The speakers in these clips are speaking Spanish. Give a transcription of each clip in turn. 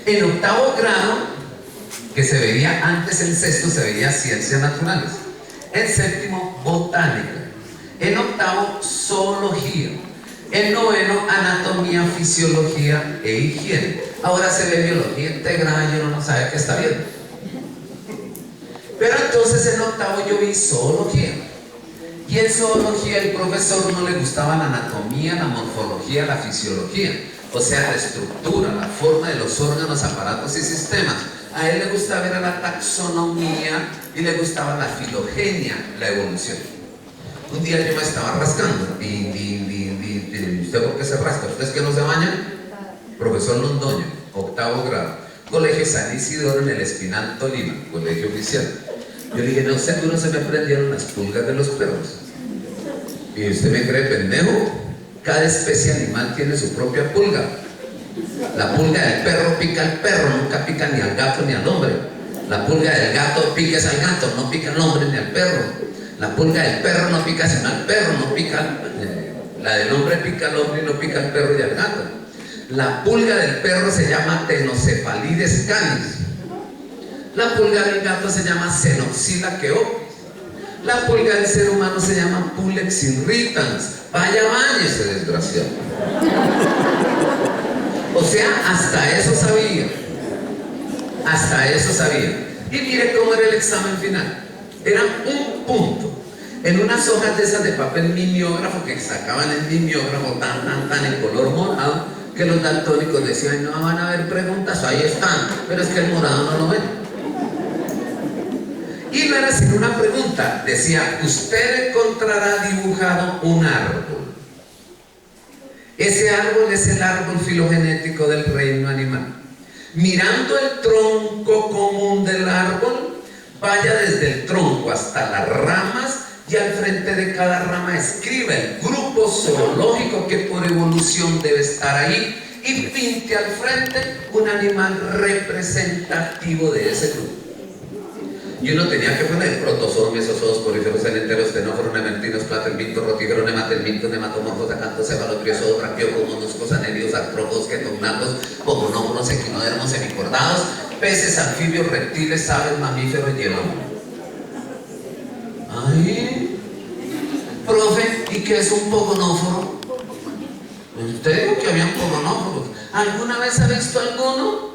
En octavo grado, que se veía antes en sexto, se veía ciencias naturales. En séptimo, botánica. En octavo, zoología. En noveno, anatomía, fisiología e higiene. Ahora se ve biología integrada y uno no sabe qué está viendo. Pero entonces en octavo yo vi zoología. Y en zoología el profesor no le gustaba la anatomía, la morfología, la fisiología. O sea, la estructura, la forma de los órganos, aparatos y sistemas. A él le gustaba ver la taxonomía y le gustaba la filogenia, la evolución. Un día yo me estaba rascando. ¿Usted por qué se rasca? ¿Usted es que no se baña? Profesor Londoño, octavo grado. Colegio San Isidoro en el Espinal, Tolima, colegio oficial. Yo le dije, no, seguro se me prendieron las pulgas de los perros. ¿Y usted me cree pendejo? Cada especie animal tiene su propia pulga. La pulga del perro pica al perro, nunca pica ni al gato ni al hombre. La pulga del gato pica al gato, no pica al hombre ni al perro. La pulga del perro no pica sino al perro, no pica la del hombre pica al hombre y no pica al perro y al gato. La pulga del perro se llama Tenocefalides canis. La pulga del gato se llama Xenoxila queopis. La pulga del ser humano se llama Pulex irritans. Vaya, váyase, desgraciado. O sea, hasta eso sabía. Hasta eso sabía. Y mire cómo era el examen final. Era un punto. En unas hojas de esas de papel mimeógrafo que sacaban el mimeógrafo tan en color morado, que los daltónicos decían, no van a haber preguntas, ahí están, pero es que el morado no lo ven. Y no era sino una pregunta, decía, usted encontrará dibujado un árbol. Ese árbol es el árbol filogenético del reino animal. Mirando el tronco común del árbol, vaya desde el tronco hasta las ramas y al frente de cada rama escriba el grupo zoológico que por evolución debe estar ahí y pinte al frente un animal representativo de ese grupo. Y uno tenía que poner protozoos, mesozoos, poríferos, enteros, tenóforos, nemertinos, platelmintos, rotíferos, nematelmintos, nematomorfos, acantos, cefalotriosos, braquiocos, moluscos, anelios, artrópodos, ketognatos, pomonómonos, equinodermos, semicordados, peces, anfibios, reptiles, aves, mamíferos y el hombre. Ay, profe, ¿y qué es un pogonóforo? Usted dijo que había un pogonóforo. ¿Alguna vez ha visto alguno?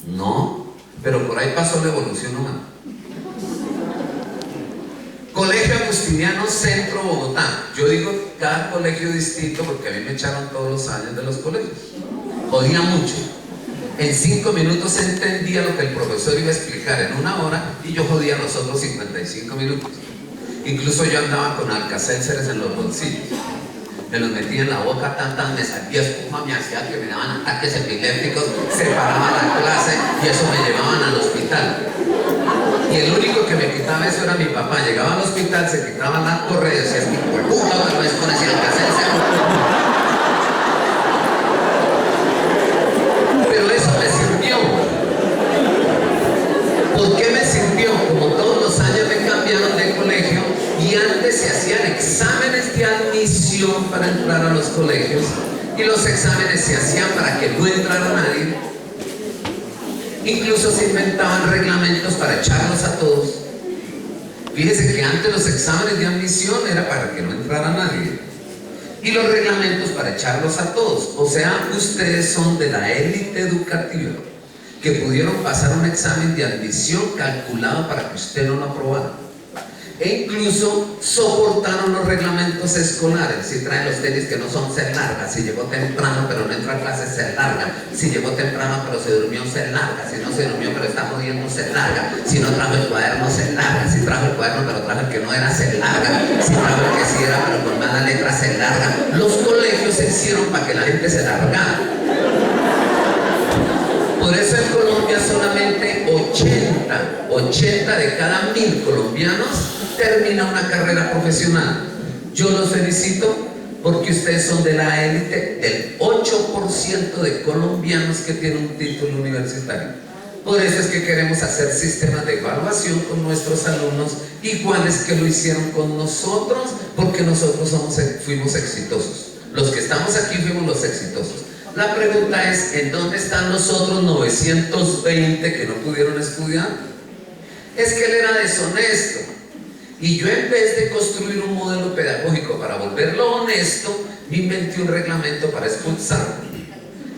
No, pero por ahí pasó la evolución humana. Colegio Agustiniano Centro, Bogotá. Yo digo cada colegio distinto porque a mí me echaron todos los años de los colegios. Jodía mucho. En 5 minutos entendía lo que el profesor iba a explicar en 1 hora y yo jodía los otros 55 minutos. Incluso yo andaba con alcacélceres en los bolsillos. Me los metía en la boca, me salía espuma, me hacía que me daban ataques epilépticos, se paraba la clase y eso me llevaban al hospital. Y el único que me quitaba eso era mi papá. Llegaba al hospital, se quitaba la correa y decía, es mi puta otra vez con ese alcacélcer. Pero eso me sirvió. ¿Por qué me sirvió? Como todos los años me cambiaron de colegio y antes se hacían exámenes de admisión para entrar a los colegios y los exámenes se hacían para que no entrara nadie. Incluso se inventaban reglamentos para echarlos a todos. Fíjese que antes los exámenes de admisión era para que no entrara nadie y los reglamentos para echarlos a todos. O sea, ustedes son de la élite educativa que pudieron pasar un examen de admisión calculado para que usted no lo aprobara. E incluso soportaron los reglamentos escolares. Si traen los tenis que no son ser largas, si llegó temprano pero no entró a clase, ser larga. Si llegó temprano pero se durmió, ser larga. Si no se durmió pero está jodiendo, ser larga. Si no trajo el cuaderno, ser larga. Si trajo el cuaderno pero trajo el que no era, ser larga. Si trajo el que sí era pero con mala letra, ser larga. Los colegios se hicieron para que la gente se largara. Por eso en Colombia solamente 80 de cada 1000 colombianos termina una carrera profesional. Yo los felicito porque ustedes son de la élite del 8% de colombianos que tienen un título universitario. Por eso es que queremos hacer sistemas de evaluación con nuestros alumnos iguales que lo hicieron con nosotros, porque nosotros fuimos exitosos. Los que estamos aquí fuimos los exitosos. La pregunta es, ¿en dónde están los otros 920 que no pudieron estudiar? Es que él era deshonesto. Y yo, en vez de construir un modelo pedagógico para volverlo honesto, me inventé un reglamento para expulsarlo.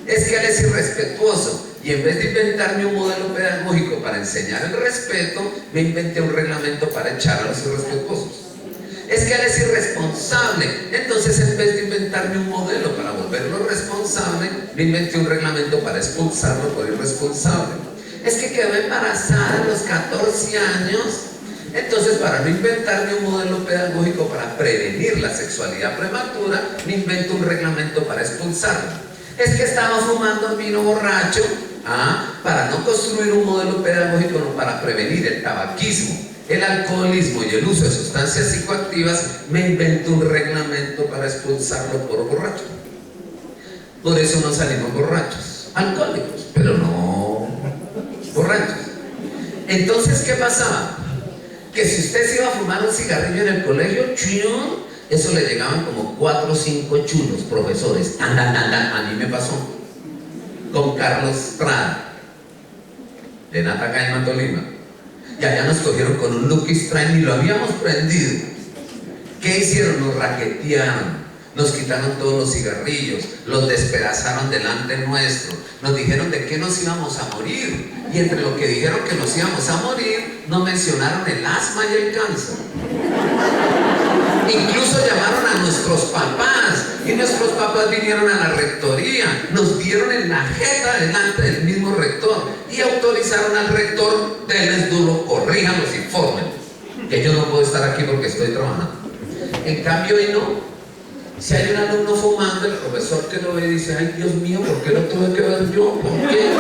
Es que él es irrespetuoso. Y en vez de inventarme un modelo pedagógico para enseñar el respeto, me inventé un reglamento para echar a los irrespetuosos. Es que él es irresponsable. Entonces, en vez de inventarme un modelo para volverlo responsable, me inventé un reglamento para expulsarlo por irresponsable. Es que quedó embarazada a los 14 años. Entonces, para no inventarme un modelo pedagógico para prevenir la sexualidad prematura, me invento un reglamento para expulsarlo. Es que estaba fumando vino borracho. Para no construir un modelo pedagógico para prevenir el tabaquismo, el alcoholismo y el uso de sustancias psicoactivas, me invento un reglamento para expulsarlo por borracho. Por eso no salimos borrachos, alcohólicos, pero no borrachos. Entonces, ¿qué pasaba? Que si usted se iba a fumar un cigarrillo en el colegio, eso le llegaban como 4 o 5 chulos, profesores. A mí me pasó con Carlos Prada, de Natacaima, Tolima. Y allá nos cogieron con un Lucky Strike y lo habíamos prendido. ¿Qué hicieron? Nos raquetearon, nos quitaron todos los cigarrillos, los despedazaron delante nuestro, nos dijeron de qué nos íbamos a morir. Y entre lo que dijeron que nos íbamos a morir, nos mencionaron el asma y el cáncer. Incluso llamaron a nuestros papás, y nuestros papás vinieron a la rectoría, nos dieron en la jeta delante del mismo rector y autorizaron al rector: denles duro, corríjanlos y fórmenlos, que yo no puedo estar aquí porque estoy trabajando. En cambio, hoy no. Si hay un alumno fumando, el profesor que lo ve dice: ay, Dios mío, ¿por qué lo tuve que ver yo? ¿Por qué?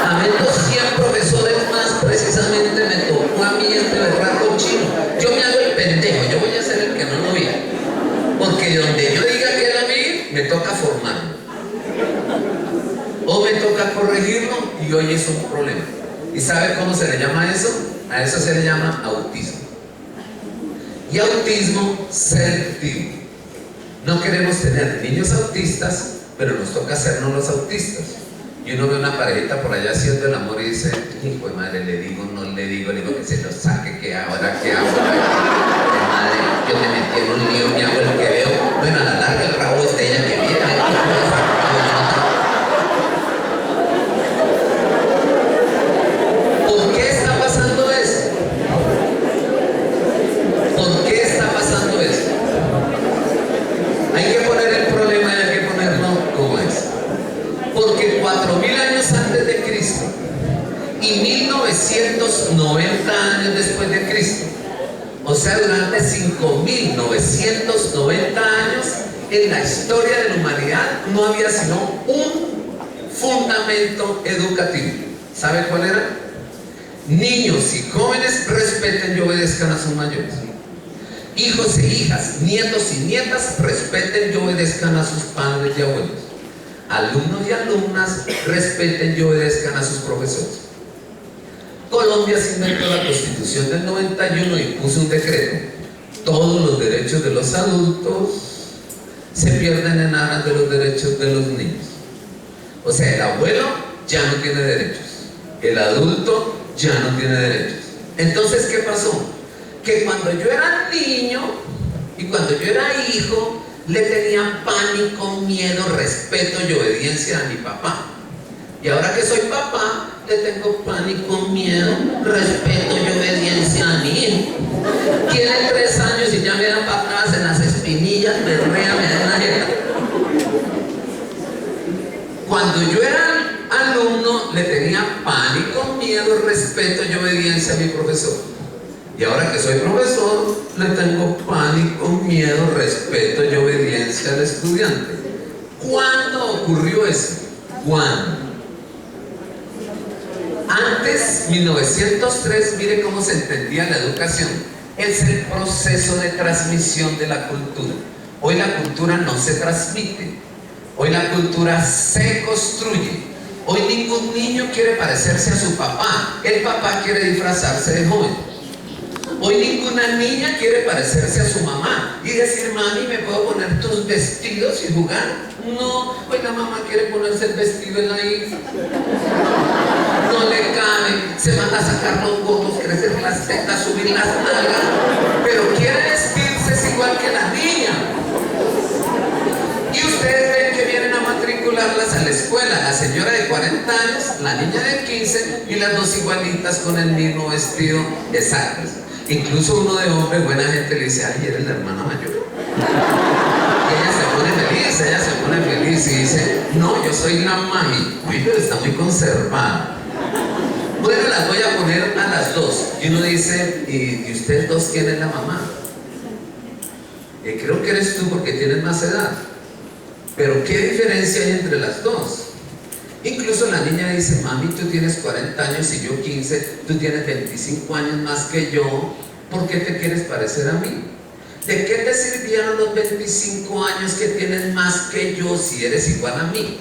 Habiendo 100 profesores más, precisamente me tocó a mí este berraco chino. Yo me hago el pendejo, yo voy a ser el que no lo vi. Porque donde yo diga que lo vi, me toca formarlo. O me toca corregirlo, y hoy es un problema. ¿Y sabe cómo se le llama eso? A eso se le llama autismo. Y autismo selectivo. No queremos tener niños autistas, pero nos toca hacernos los autistas. Y uno ve una parejita por allá haciendo el amor y dice: hijo de madre, le digo, no le digo que se lo saque, que ahora, que hago. Madre, yo te metí en un lío, me hago el que veo. Bueno, a la larga el rabo es de ella que viene. ¿Por qué está pasando eso? ¿Por qué está pasando eso? Hay que poner el problema y hay que ponerlo como es. Porque 4000 años antes de Cristo y 1990 años después de Cristo, o sea, durante 5990 años, en la historia de la humanidad no había sino un fundamento educativo. ¿Sabe cuál era? Niños y jóvenes respeten y obedezcan a sus mayores. Hijos e hijas, nietos y nietas, respeten y obedezcan a sus padres y abuelos. Alumnos y alumnas, respeten y obedezcan a sus profesores. Colombia se inventó la Constitución del 91 y puso un decreto: todos los derechos de los adultos se pierden en aras de los derechos de los niños. O sea, el abuelo ya no tiene derechos, el adulto ya no tiene derechos. Entonces, ¿qué pasó? Que cuando yo era niño y cuando yo era hijo, le tenía pánico, miedo, respeto y obediencia a mi papá. Y ahora que soy papá, le tengo pánico, miedo, respeto y obediencia a mi hijo. Tiene 3 años y ya me da patadas en las espinillas, me rea, me da en la jeta. Cuando yo era alumno, le tenía pánico, miedo, respeto y obediencia a mi profesor. Y ahora que soy profesor, le tengo pánico, miedo, respeto y obediencia al estudiante. ¿Cuándo ocurrió eso? ¿Cuándo? Antes, 1903, mire cómo se entendía la educación. Es el proceso de transmisión de la cultura. Hoy la cultura no se transmite. Hoy la cultura se construye. Hoy ningún niño quiere parecerse a su papá. El papá quiere disfrazarse de joven. Hoy ninguna niña quiere parecerse a su mamá. y decir, mami, ¿me puedo poner tus vestidos y jugar? No, hoy la mamá quiere ponerse el vestido en la hija. No le cabe, se van a sacar los gordos, crecer las tetas, subir las nalgas, pero quiere vestirse es igual que la niña. Y ustedes ven que vienen a matricularlas a la escuela, la señora de 40 años, la niña de 15 y las dos igualitas con el mismo vestido exacto. Incluso uno de hombre, buena gente, le dice, ay, eres la hermana mayor. Y ella se pone feliz y dice, no, yo soy la mami. Uy, pero está muy conservada. Bueno, las voy a poner a las dos. Y uno dice, ¿y ustedes dos quién es la mamá? Creo que eres tú porque tienes más edad. Pero ¿qué diferencia hay entre las dos? Incluso la niña dice, mami, tú tienes 40 años y yo 15, tú tienes 25 años más que yo, ¿por qué te quieres parecer a mí? ¿De qué te sirvieron los 25 años que tienes más que yo si eres igual a mí?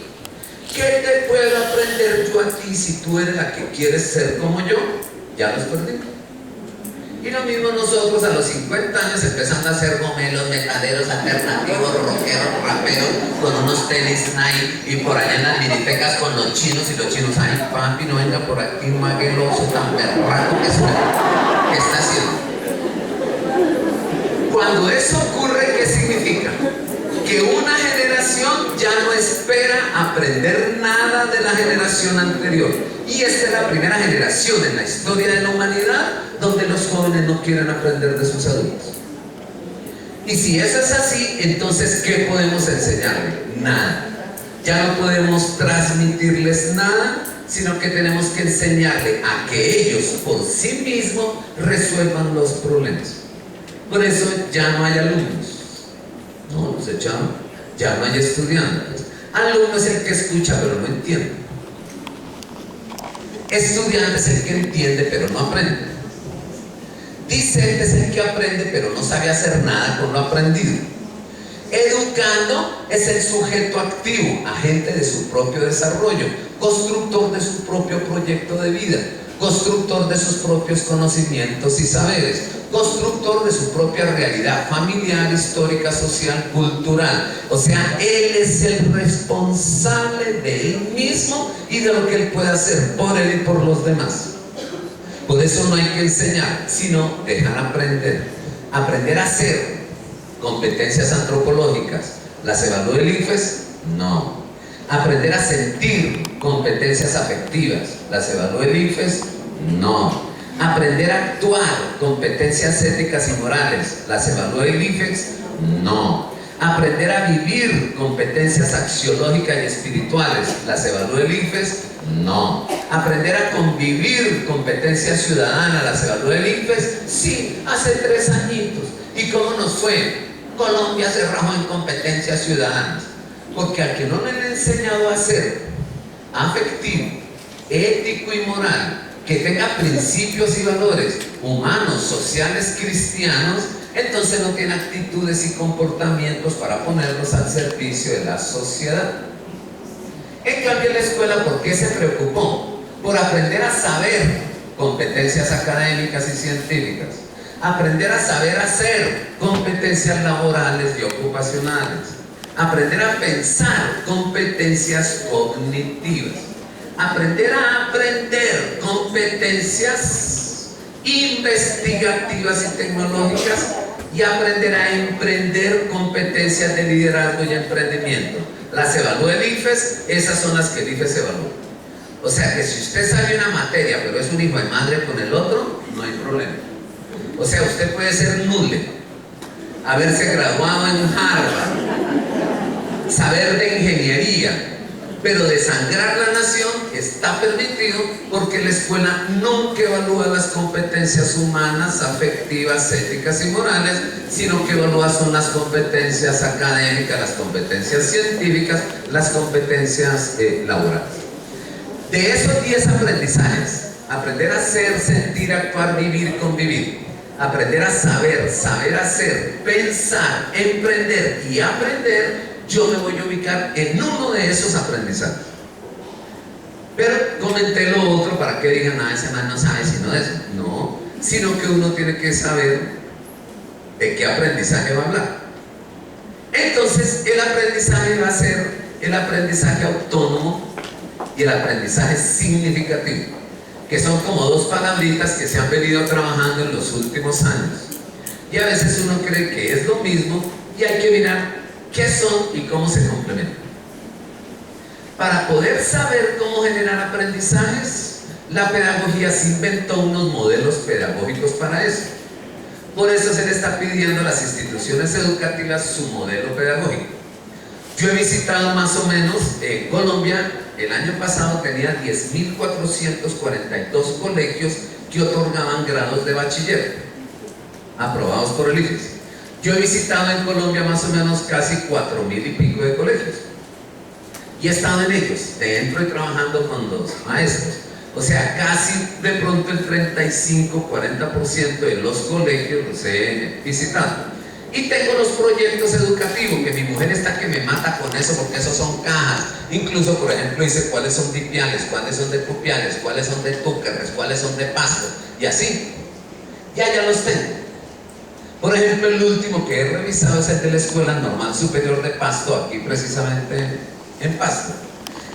¿Qué te puedo aprender yo a ti si tú eres la que quieres ser como yo? Ya los perdí. Y lo mismo nosotros a los 50 años empezando a hacer gomelos, metaleros, alternativos, rockeros, raperos, con unos tenis Nike y por allá en las minitecas con los chinos y los chinos, ay papi, no venga por aquí, magueloso, tan berraco que está haciendo. Cuando eso ocurre, ¿qué significa? Que una generación ya no espera aprender nada de la generación anterior. Y esta es la primera generación en la historia de la humanidad donde los jóvenes no quieren aprender de sus adultos. Y si eso es así, entonces ¿qué podemos enseñarles? Nada. Ya no podemos transmitirles nada, sino que tenemos que enseñarles a que ellos por sí mismos resuelvan los problemas. Por eso ya no hay alumnos. No, los echaron. Ya no hay estudiantes. Alumno es el que escucha pero no entiende. Estudiante es el que entiende pero no aprende. Discente es el que aprende pero no sabe hacer nada con lo aprendido. Educando es el sujeto activo, agente de su propio desarrollo, constructor de su propio proyecto de vida, constructor de sus propios conocimientos y saberes, constructor de su propia realidad familiar, histórica, social, cultural. O sea, él es el responsable de él mismo y de lo que él puede hacer por él y por los demás. Por eso no hay que enseñar, sino dejar aprender. Aprender a hacer competencias antropológicas. ¿Las evalúa el IFES? No. Aprender a sentir competencias afectivas. ¿Las evalúa el IFES? No. Aprender a actuar, competencias éticas y morales, ¿las evalúa el IFES? No. Aprender a vivir, competencias axiológicas y espirituales, ¿las evalúa el IFES? No. Aprender a convivir, competencias ciudadanas, ¿las evalúa el IFES? Sí, hace 3 añitos. ¿Y cómo nos fue? Colombia se rajó en competencias ciudadanas, porque al que no le han enseñado a ser afectivo, ético y moral, que tenga principios y valores humanos, sociales, cristianos, entonces no tiene actitudes y comportamientos para ponerlos al servicio de la sociedad. En cambio, la escuela, ¿por qué se preocupó? Por aprender a saber competencias académicas y científicas, aprender a saber hacer competencias laborales y ocupacionales, aprender a pensar competencias cognitivas, aprender a aprender competencias investigativas y tecnológicas y aprender a emprender competencias de liderazgo y emprendimiento. Las evalúa el IFES, esas son las que el IFES evalúa. O sea que si usted sabe una materia pero es un hijo de madre con el otro, no hay problema. O sea, usted puede ser nulle, haberse graduado en Harvard, saber de ingeniería, pero desangrar la nación está permitido porque la escuela nunca evalúa las competencias humanas, afectivas, éticas y morales, sino que evalúa son las competencias académicas, las competencias científicas, las competencias laborales. De esos 10 aprendizajes, aprender a ser, sentir, actuar, vivir, convivir, aprender a saber, saber hacer, pensar, emprender y aprender, yo me voy a ubicar en uno de esos aprendizajes. Pero comenté lo otro para que digan, ese man no sabe sino de eso. No, sino que uno tiene que saber ¿de qué aprendizaje va a hablar? Entonces, el aprendizaje va a ser el aprendizaje autónomo y el aprendizaje significativo, que son como dos palabritas que se han venido trabajando en los últimos años. Y a veces uno cree que es lo mismo y hay que mirar qué son y cómo se complementan. Para poder saber cómo generar aprendizajes, la pedagogía se inventó unos modelos pedagógicos para eso. Por eso se le está pidiendo a las instituciones educativas su modelo pedagógico. Yo he visitado más o menos Colombia. El año pasado tenía 10.442 colegios que otorgaban grados de bachiller, aprobados por el ICFES. Yo he visitado en Colombia más o menos casi 4.000 y pico de colegios. Y he estado en ellos, dentro y trabajando con los maestros. O sea, casi de pronto el 35-40% de los colegios los he visitado. Y tengo los proyectos educativos, que mi mujer está que me mata con eso, porque esos son cajas. Incluso, por ejemplo, dice cuáles son dipiales, cuáles son de pupiales, cuáles son de túquerres, cuáles son de pasto, y así. Ya los tengo. Por ejemplo, el último que he revisado es el de la Escuela Normal Superior de Pasto, aquí precisamente en Pasto.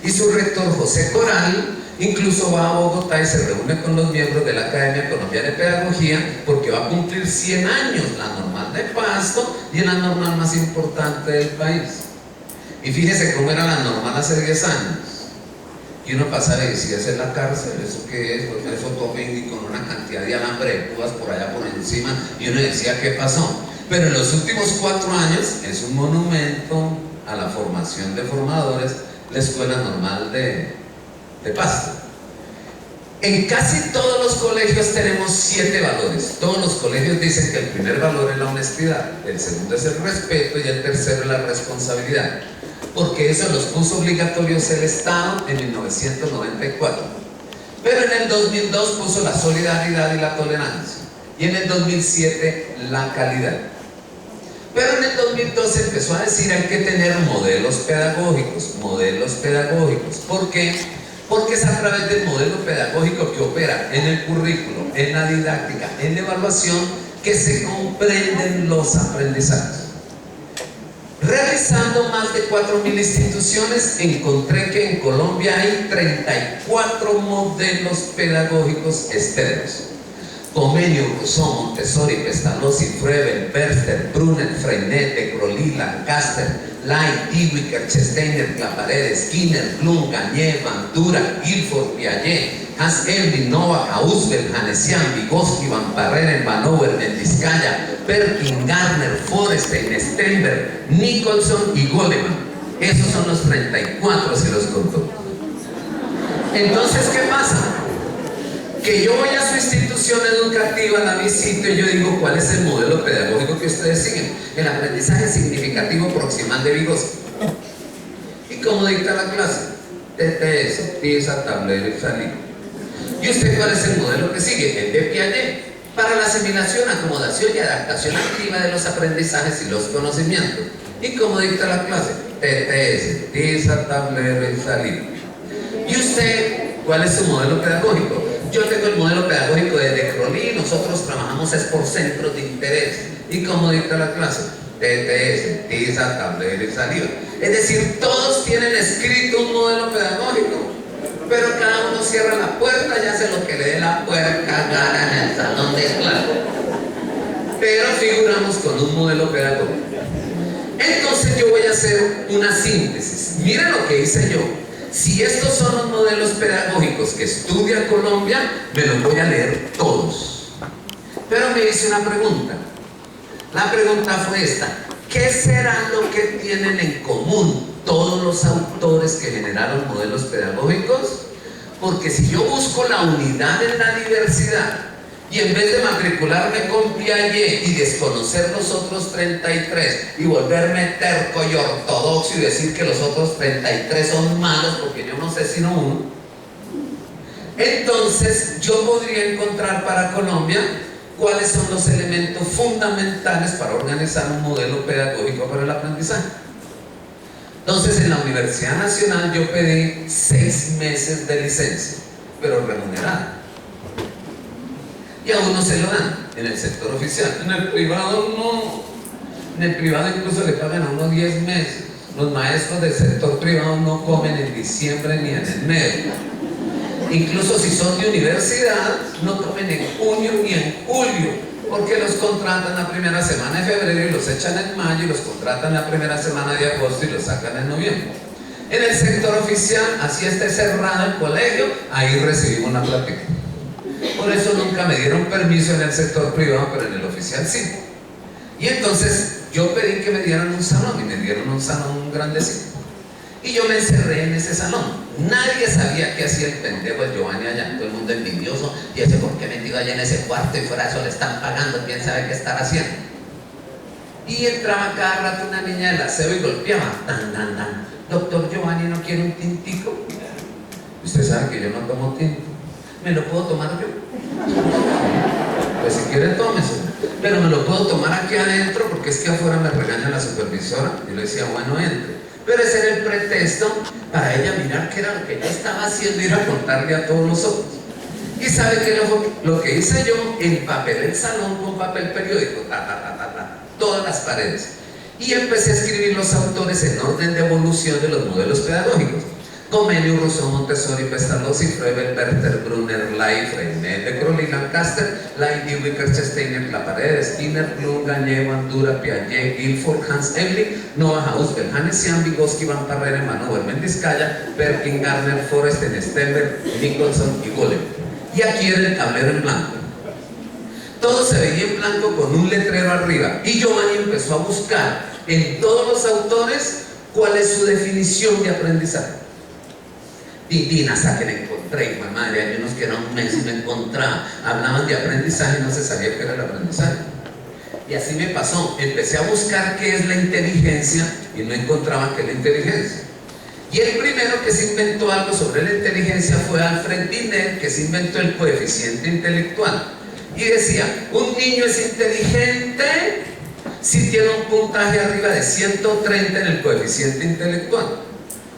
Y su rector, José Coral, incluso va a Bogotá y se reúne con los miembros de la Academia Colombiana de Pedagogía, porque va a cumplir 100 años la Normal de Pasto, y es la normal más importante del país. Y fíjese cómo era la normal hace 10 años. Y uno pasaba y decía, ¿esa es la cárcel? ¿Eso qué es? Pues eso topen y con una cantidad de alambre de púas por allá por encima, y uno decía, ¿qué pasó? Pero en los últimos 4 años es un monumento a la formación de formadores, la Escuela Normal de Pasto. En casi todos los colegios tenemos 7 valores. Todos los colegios dicen que el primer valor es la honestidad, el segundo es el respeto y el tercero es la responsabilidad, porque eso los puso obligatorios el Estado en 1994. Pero en el 2002 puso la solidaridad y la tolerancia, y en el 2007 la calidad. Pero en el 2012 empezó a decir hay que tener modelos pedagógicos. ¿Por qué? Porque es a través del modelo pedagógico que opera en el currículo, en la didáctica, en la evaluación, que se comprenden los aprendizajes. Revisando más de 4.000 instituciones, encontré que en Colombia hay 34 modelos pedagógicos externos. Comenius, Rousseau, Montessori, Pestalozzi, Froebel, Berster, Brunner, Freinet, de Crowley, Lancaster, Light, Dewey, Kerchsteiner, Claparede, Skinner, Bloom, Gagné, Bandura, Guilford, Piaget, Hans Elvin, Novak, Ausubel, Hanesian, Vygotsky, Van Barreren, Vanover, Mendiscaya, Perkin, Garner, Forestein, Stenberg, Nicholson y Goleman. Esos son los 34, se los contó. Entonces, ¿qué pasa? Que yo voy a su institución educativa, la visito y yo digo, ¿cuál es el modelo pedagógico que ustedes siguen? El aprendizaje significativo proximal de Vygotsky. ¿Y cómo dicta la clase? TTS, tiza, tablero y salida. ¿Y usted cuál es el modelo que sigue? El de Piaget, para la asimilación, acomodación y adaptación activa de los aprendizajes y los conocimientos. ¿Y cómo dicta la clase? TTS, tiza, tablero y salida. ¿Y usted cuál es su modelo pedagógico? Yo tengo el modelo pedagógico de Crowley, nosotros trabajamos es por centros de interés. ¿Y cómo dicta la clase? TTS, tiza, tablero y saliva. Es decir, todos tienen escrito un modelo pedagógico, pero cada uno cierra la puerta y hace lo que le dé la puerca gana en el salón de clase. Pero figuramos con un modelo pedagógico. Entonces yo voy a hacer una síntesis. Miren lo que hice yo. Si estos son los modelos pedagógicos que estudia Colombia, me los voy a leer todos. Pero me hice una pregunta. La pregunta fue esta: ¿qué será lo que tienen en común todos los autores que generaron modelos pedagógicos? Porque si yo busco la unidad en la diversidad, y en vez de matricularme con Piaget y desconocer los otros 33 y volverme terco y ortodoxo y decir que los otros 33 son malos porque yo no sé sino uno, entonces yo podría encontrar para Colombia cuáles son los elementos fundamentales para organizar un modelo pedagógico para el aprendizaje. Entonces en la Universidad Nacional yo pedí 6 meses de licencia, pero remunerada. y a uno se lo dan en el sector oficial. En el privado no. En el privado incluso le pagan a uno 10 meses. Los maestros del sector privado no comen en diciembre ni en enero. Incluso si son de universidad, no comen en junio ni en julio, porque los contratan la primera semana de febrero y los echan en mayo, y los contratan la primera semana de agosto y los sacan en noviembre. En el sector oficial, así esté cerrado el colegio, ahí recibimos la plática. Por eso nunca me dieron permiso en el sector privado, pero en el oficial sí. Y entonces yo pedí que me dieran un salón, y me dieron un salón grandecito. Y yo me encerré en ese salón. Nadie sabía qué hacía el pendejo de Giovanni allá. Todo el mundo envidioso. Y ese, ¿por qué metido allá en ese cuarto? Y fuera de eso le están pagando. ¿Quién sabe qué estar haciendo? Y entraba cada rato una niña del aseo y golpeaba. Dan, dan, dan. Doctor Giovanni, ¿no quiere un tintico? Usted sabe que yo no tomo tinto. ¿Me lo puedo tomar yo? Pues si quiere, tómese. Pero me lo puedo tomar aquí adentro, porque es que afuera me regaña la supervisora. Y le decía, bueno, entre. Pero ese era el pretexto para ella mirar qué era lo que yo estaba haciendo y ir a contarle a todos los otros. ¿Y sabe qué lo que hice yo? Empapelé el salón con papel periódico, todas las paredes. Y empecé a escribir los autores en orden de evolución de los modelos pedagógicos. Comenius, Rousseau, Montessori, Pestalozzi, Froebel, Werther, Brunner, Leigh, Freinet, de Crowley, Lancaster, Leibniz, Wittgenstein, Steiner, Claparede, Skinner, Bloom, Gagné, Bandura, Piaget, Guilford, Hans Eblin, Noah Hausberg, Hanesian, Vygotsky, Van Parrera, Emanuel Mendizkaya, Perkin, Gardner, Forrest, Stenberg, Nicholson y Golem. Y aquí era el tablero en blanco. Todo se veía en blanco con un letrero arriba. Y Giovanni empezó a buscar en todos los autores cuál es su definición de aprendizaje. Divina, hasta que la encontré, hijo de madre, hay unos que eran un mes y me encontraba, hablaban de aprendizaje y no se sabía qué era el aprendizaje. Y así me pasó, empecé a buscar qué es la inteligencia y no encontraba qué es la inteligencia. Y el primero que se inventó algo sobre la inteligencia fue Alfred Binet, que se inventó el coeficiente intelectual. Y decía, un niño es inteligente si tiene un puntaje arriba de 130 en el coeficiente intelectual.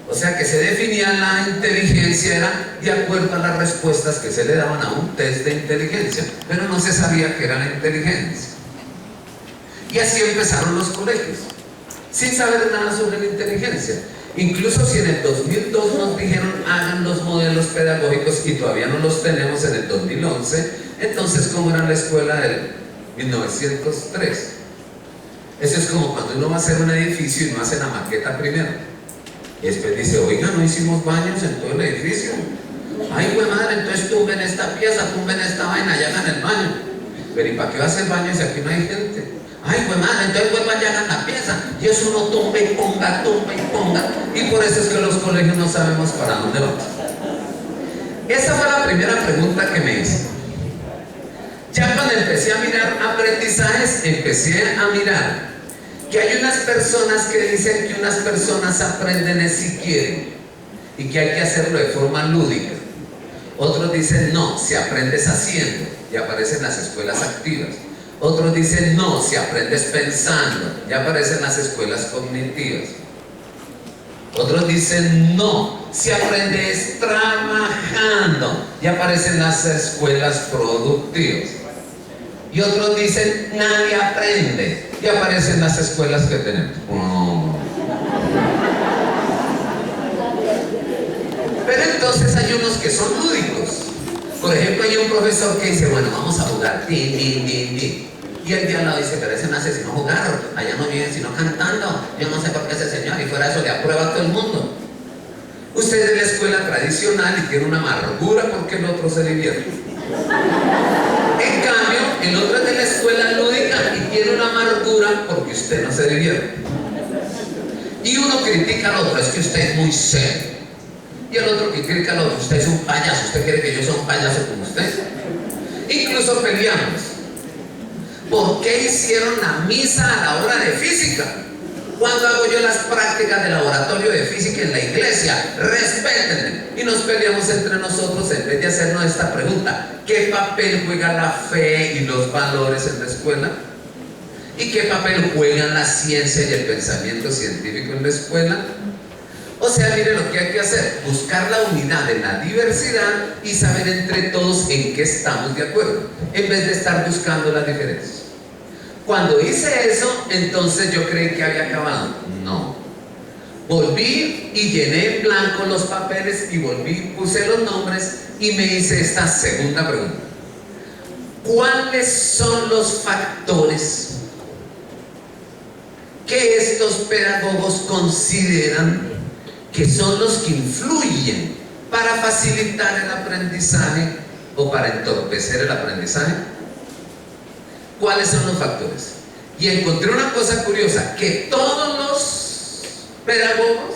O sea que se definía la inteligencia era de acuerdo a las respuestas que se le daban a un test de inteligencia, pero no se sabía qué era la inteligencia. Y así empezaron los colegios, sin saber nada sobre la inteligencia. Incluso si en el 2002 nos dijeron hagan los modelos pedagógicos y todavía no los tenemos en el 2011, entonces ¿cómo era la escuela del 1903? Eso es como cuando uno va a hacer un edificio y no hace la maqueta primero. Y después dice, oiga, no hicimos baños en todo el edificio. Ay, güey madre, entonces tumben esta pieza, tumben esta vaina y hagan el baño. Pero ¿y para qué va a hacer baño si aquí no hay gente? Ay, güey madre, entonces vuelvan y hagan la pieza. Y eso uno tumba y ponga, tumba y ponga. Y por eso es que los colegios no sabemos para dónde vamos. Esa fue la primera pregunta que me hice. Ya cuando empecé a mirar aprendizajes, empecé a mirar que hay unas personas que dicen que unas personas aprenden es si quieren y que hay que hacerlo de forma lúdica. Otros dicen no, se aprende es haciendo y aparecen las escuelas activas. Otros dicen no, se aprende es pensando y aparecen las escuelas cognitivas. Otros dicen no, se aprende es trabajando y aparecen las escuelas productivas. Y otros dicen nadie aprende y aparecen las escuelas que tenemos. Pero entonces hay unos que son lúdicos. Por ejemplo, hay un profesor que dice, bueno, vamos a jugar, tin, tin, tin, tin. Y el de al lado dice, pero ese nace si no jugaron, allá no viven sino cantando. Yo no sé por qué ese señor, y fuera de eso le aprueba a todo el mundo. Usted es de la escuela tradicional y tiene una amargura porque el otro se divierte. En cambio, el otro es de la escuela lúdica y tiene una amargura porque usted no se divierte. Y uno critica al otro, es que usted es muy serio. Y el otro que critica al otro, usted es un payaso, usted quiere que yo sea un payaso como usted. Incluso peleamos. ¿Por qué hicieron la misa a la hora de física? Cuando hago yo las prácticas de laboratorio de física en la iglesia, respétenme. Y nos peleamos entre nosotros en vez de hacernos esta pregunta: ¿qué papel juega la fe y los valores en la escuela? ¿Y qué papel juegan la ciencia y el pensamiento científico en la escuela? O sea, mire lo que hay que hacer, buscar la unidad en la diversidad y saber entre todos en qué estamos de acuerdo, en vez de estar buscando las diferencias. Cuando hice eso, entonces yo creí que había acabado. No. Volví y llené en blanco los papeles y volví, puse los nombres y me hice esta segunda pregunta. ¿Cuáles son los factores que estos pedagogos consideran que son los que influyen para facilitar el aprendizaje o para entorpecer el aprendizaje? ¿Cuáles son los factores? Y encontré una cosa curiosa, que todos los pedagogos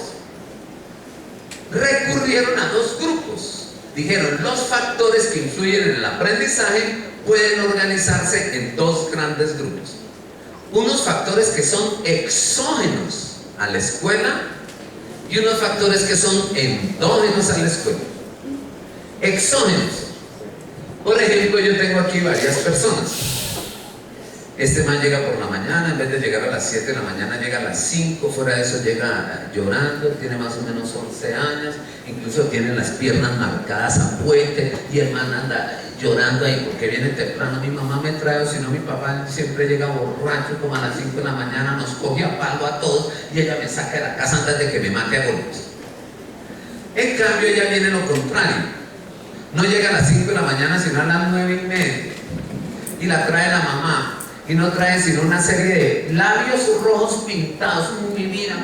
recurrieron a dos grupos. Dijeron, los factores que influyen en el aprendizaje pueden organizarse en dos grandes grupos. Unos factores que son exógenos a la escuela y unos factores que son endógenos a la escuela. Exógenos. Por ejemplo, yo tengo aquí varias personas. Este man llega por la mañana, en vez de llegar a las 7 de la mañana, llega a las 5, fuera de eso llega llorando, tiene más o menos 11 años, incluso tiene las piernas marcadas a puente, y el man anda llorando ahí porque viene temprano. Mi mamá me trae, o si no mi papá siempre llega borracho, como a las 5 de la mañana, nos coge a palo a todos, y ella me saca de la casa antes de que me mate a golpes. En cambio, ella viene lo contrario, no llega a las 5 de la mañana, sino a las 9:30, y la trae la mamá. Y no trae sino una serie de labios rojos pintados. Mi vida,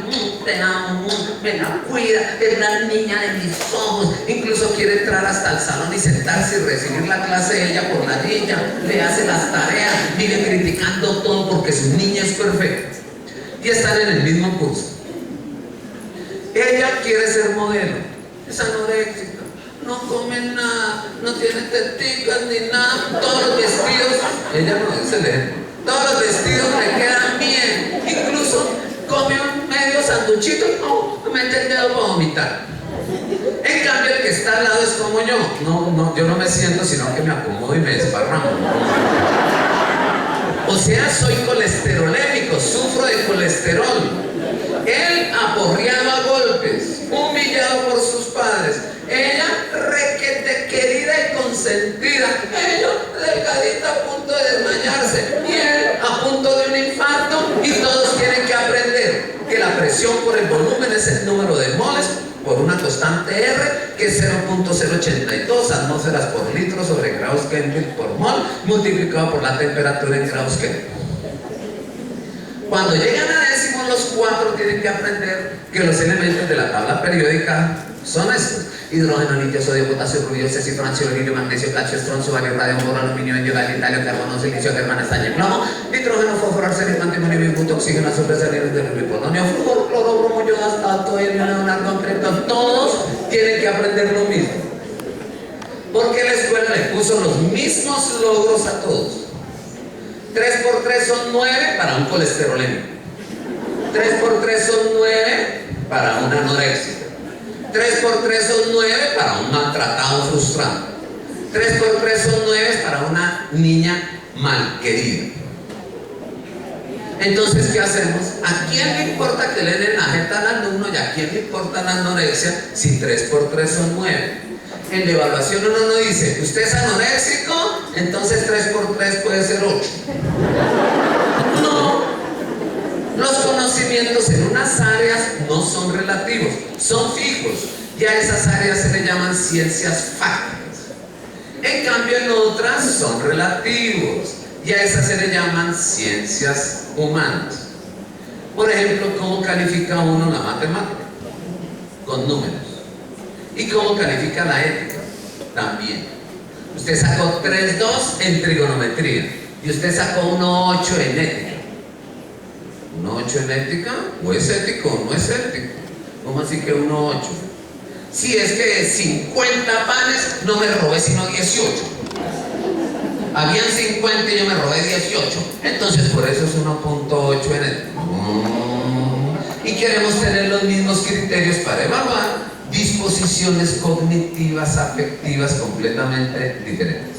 te amo, me la cuida, es la niña de mis ojos. Incluso quiere entrar hasta el salón y sentarse y recibir la clase de ella por la niña. Le hace las tareas, vive criticando todo porque su niña es perfecta. Y están en el mismo curso. Ella quiere ser modelo, es anoréxica, no come nada, no tiene teticas ni nada, todos los vestidos, ella no dice el ejemplo. Todos los vestidos le quedan bien, incluso come un medio sanduchito y no, mete el dedo para vomitar. En cambio, el que está al lado es como yo. Yo no me siento, sino que me acomodo y me desparramo. O sea, soy colesterolémico, sufro de colesterol. Él aporreado a golpes, humillado por sus padres. Ella requete querida y consentida. Ella delgadita a punto de desmayarse. Y él a punto de un infarto. Y todos tienen que aprender que la presión por el volumen es el número de moles por una constante R, que es 0.082 atmósferas por litro sobre grados Kelvin por mol, multiplicado por la temperatura en grados Kelvin. Cuando llegan a décimos, los cuatro tienen que aprender que los elementos de la tabla periódica son estos: hidrógeno, litio, sodio, potasio, rubio, cesio, francio, berilio, magnesio, calcio, estroncio, bario, radio, boro, aluminio, indio, galio, talio, carbono, silicio, germano, estaño, plomo, nitrógeno, fósforo, arsénico, antimonio, bibuto, oxígeno, azufre, salino, del polonio, flúor, cloro, bromo, yodo, astato, helio, leonardo, criptón. Todos tienen que aprender lo mismo, porque la escuela le puso los mismos logros a todos. 3 por 3 son 9 para un colesterolémico. 3 por 3 son 9 para un anoréxico. 3 por 3 son 9 para un maltratado frustrado. 3 por 3 son 9 para una niña malquerida. Entonces, ¿qué hacemos? ¿A quién le importa que le den la jeta al alumno y a quién le importa la anorexia si 3 por 3 son 9? En la evaluación uno no dice, usted es anoréxico, entonces 3 por 3 puede ser 8. No. Los conocimientos en unas áreas no son relativos, son fijos. Y a esas áreas se le llaman ciencias fácticas. En cambio, en otras son relativos. Y a esas se le llaman ciencias humanas. Por ejemplo, ¿cómo califica uno la matemática? Con números. ¿Y cómo califica la ética? También. Usted sacó 3.2 en trigonometría y usted sacó 1.8 en ética. ¿1.8 en ética? ¿O es ético o no es ético? ¿Cómo así que 1.8? Si es que 50 panes no me robé sino 18. Habían 50 y yo me robé 18. Entonces por eso es 1.8 en ética. Y queremos tener los mismos criterios para evaluar disposiciones cognitivas, afectivas completamente diferentes.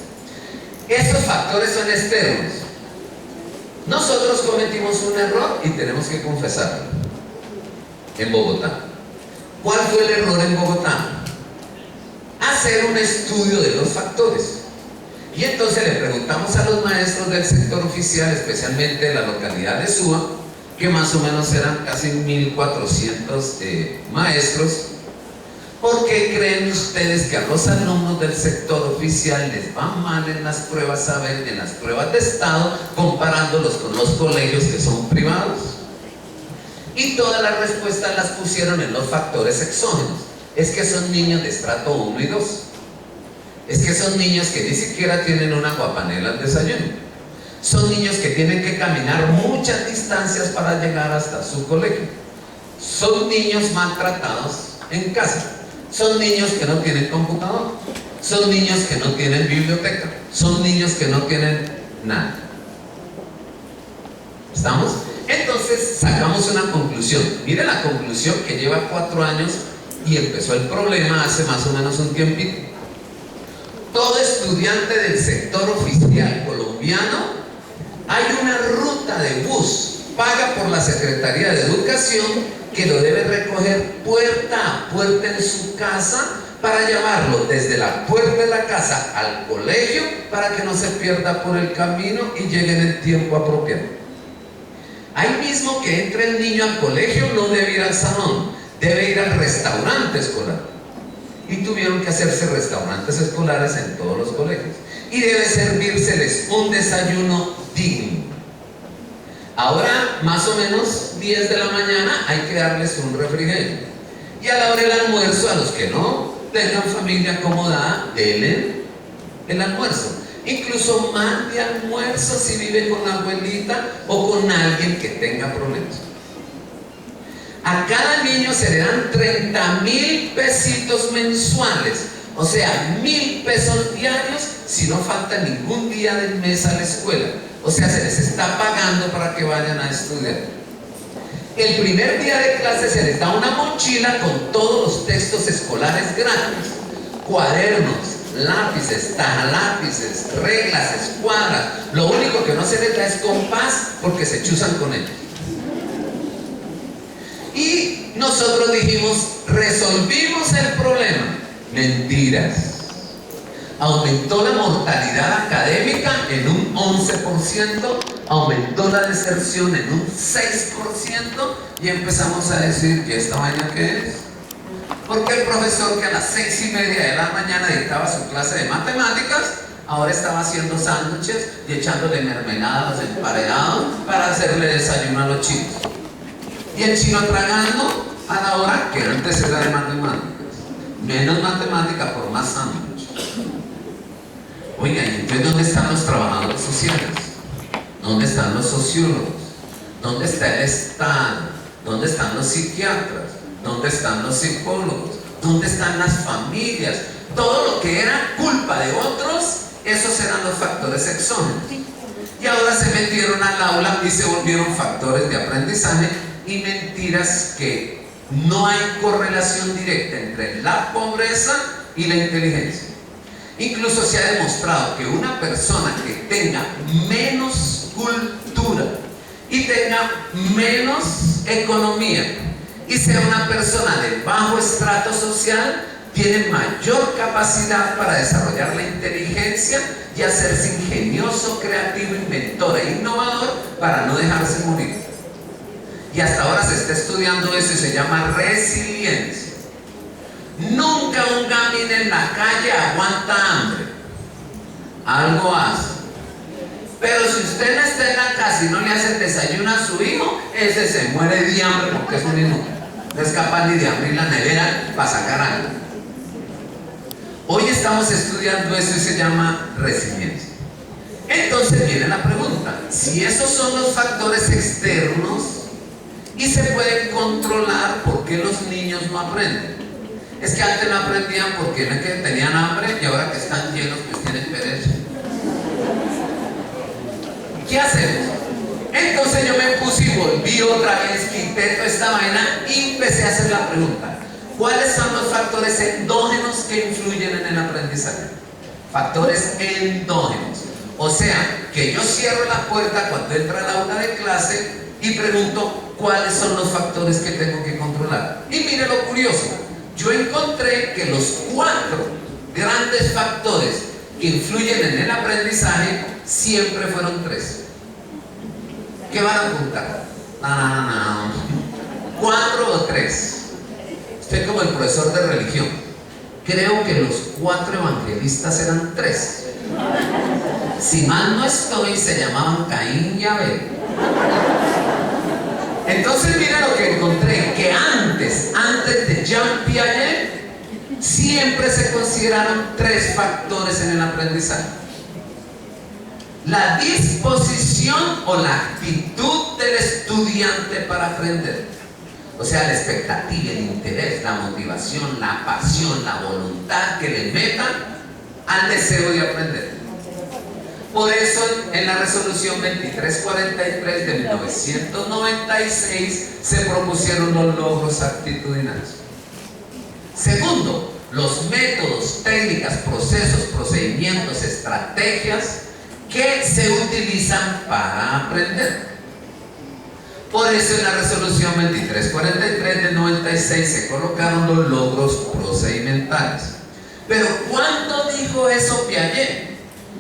Estos factores son externos. Nosotros cometimos un error y tenemos que confesarlo. En Bogotá, ¿Cuál fue el error en Bogotá? Hacer un estudio de los factores. Y entonces le preguntamos a los maestros del sector oficial, especialmente de la localidad de Suba, que más o menos eran casi 1400 maestros, ¿por qué creen ustedes que a los alumnos del sector oficial les va mal en las pruebas saber, en las pruebas de estado, comparándolos con los colegios que son privados? Y todas las respuestas las pusieron en los factores exógenos. Es que son niños de estrato 1 y 2. Es que son niños que ni siquiera tienen una guapanela al desayuno. Son niños que tienen que caminar muchas distancias para llegar hasta su colegio. Son niños maltratados en casa. Son niños que no tienen computador. Son niños que no tienen biblioteca. Son niños que no tienen nada. ¿Estamos? Entonces sacamos una conclusión. Mire la conclusión que lleva 4 años y empezó el problema hace más o menos un tiempito. Todo estudiante del sector oficial colombiano, hay una ruta de bus paga por la Secretaría de Educación que lo debe recoger puerta a puerta en su casa para llevarlo desde la puerta de la casa al colegio para que no se pierda por el camino y llegue en el tiempo apropiado. Ahí mismo que entre el niño al colegio no debe ir al salón, debe ir al restaurante escolar. Y tuvieron que hacerse restaurantes escolares en todos los colegios. Y debe servírseles un desayuno digno. Ahora, más o menos 10 de la mañana, hay que darles un refrigerio. Y a la hora del almuerzo, a los que no tengan familia acomodada, denle el almuerzo. Incluso mande almuerzo si vive con la abuelita o con alguien que tenga problemas. A cada niño se le dan 30.000 pesitos mensuales, o sea, 1.000 pesos diarios si no falta ningún día del mes a la escuela. O sea, se les está pagando para que vayan a estudiar. El primer día de clase se les da una mochila con todos los textos escolares gratis, cuadernos, lápices, tajalápices, reglas, escuadras. Lo único que no se les da es compás porque se chuzan con ellos. Y nosotros dijimos, resolvimos el problema. Mentiras. Aumentó la mortalidad académica en un 11%, aumentó la deserción en un 6% y empezamos a decir, ¿y esta vaina qué es? Porque el profesor que a las 6:30 de la mañana dictaba su clase de matemáticas, ahora estaba haciendo sándwiches y echándole mermelada a los emparedados para hacerle desayuno a los chinos. Y el chino tragando a la hora que antes era de matemáticas. Menos matemática por más sándwich. Oigan, entonces ¿dónde están los trabajadores sociales? ¿Dónde están los sociólogos? ¿Dónde está el Estado? ¿Dónde están los psiquiatras? ¿Dónde están los psicólogos? ¿Dónde están las familias? Todo lo que era culpa de otros, esos eran los factores exógenos. Y ahora se metieron al aula y se volvieron factores de aprendizaje y mentiras que no hay correlación directa entre la pobreza y la inteligencia. Incluso se ha demostrado que una persona que tenga menos cultura y tenga menos economía y sea una persona de bajo estrato social, tiene mayor capacidad para desarrollar la inteligencia y hacerse ingenioso, creativo, inventor e innovador para no dejarse morir. Y hasta ahora se está estudiando eso y se llama resiliencia. Nunca un gamín en la calle aguanta hambre. Algo hace. Pero si usted no está en la casa y no le hace el desayuno a su hijo, ese se muere de hambre porque es un inútil. No es capaz ni de abrir la nevera para sacar algo. Hoy estamos estudiando eso y se llama resiliencia. Entonces viene la pregunta: si esos son los factores externos y se pueden controlar, ¿por qué los niños no aprenden? Es que antes no aprendían porque no es que tenían hambre y ahora que están llenos pues tienen pereza. ¿Qué hacemos? Entonces yo me puse y volví otra vez, quité toda esta vaina y empecé a hacer la pregunta: ¿cuáles son los factores endógenos que influyen en el aprendizaje? Factores endógenos. O sea, que yo cierro la puerta cuando entra al aula de clase y pregunto: ¿cuáles son los factores que tengo que controlar? Y mire lo curioso, yo encontré que los 4 grandes factores que influyen en el aprendizaje siempre fueron 3. ¿Qué van a apuntar? No. 4 o 3. Estoy como el profesor de religión. Creo que los 4 evangelistas eran 3. Si mal no estoy, se llamaban Caín y Abel. Entonces mira lo que encontré, que antes de Jean Piaget, siempre se consideraron 3 factores en el aprendizaje: la disposición o la actitud del estudiante para aprender, o sea, la expectativa, el interés, la motivación, la pasión, la voluntad que le metan al deseo de aprender. Por eso en la resolución 2343 de 1996 se propusieron los logros actitudinales. Segundo, los métodos, técnicas, procesos, procedimientos, estrategias que se utilizan para aprender. Por eso en la resolución 2343 de 96 se colocaron los logros procedimentales. Pero ¿cuándo dijo eso Piaget?